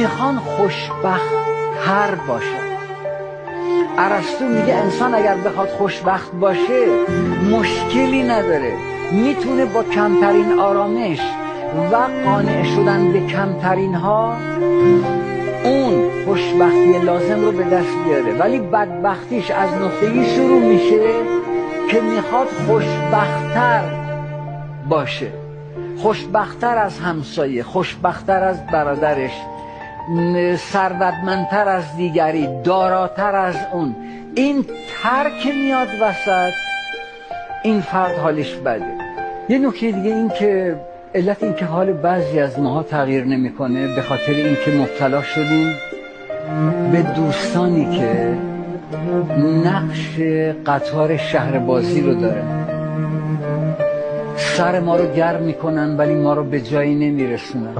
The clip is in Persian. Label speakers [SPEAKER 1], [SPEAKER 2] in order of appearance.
[SPEAKER 1] میخوان خوشبخت تر باشن. ارسطو میگه انسان اگر بخواد خوشبخت باشه مشکلی نداره، میتونه با کمترین آرامش و قانع شدن به کمترین ها اون خوشبختی لازم رو به دست بیاره. ولی بدبختیش از نقطه‌ای شروع میشه که میخواد خوشبخت‌تر باشه، خوشبخت‌تر از همسایه، خوشبخت‌تر از برادرش، ثروتمندتر از دیگری، داراتر از اون. این ترک میاد وسط، این فرد حالش بده. یه نکته دیگه این که علت این که حال بعضی از ماها تغییر نمیکنه به خاطر این که مبتلا شدیم به دوستانی که نقش قطار شهر بازی رو دارن، سر ما رو گرم میکنن ولی ما رو به جایی نمیرسونن.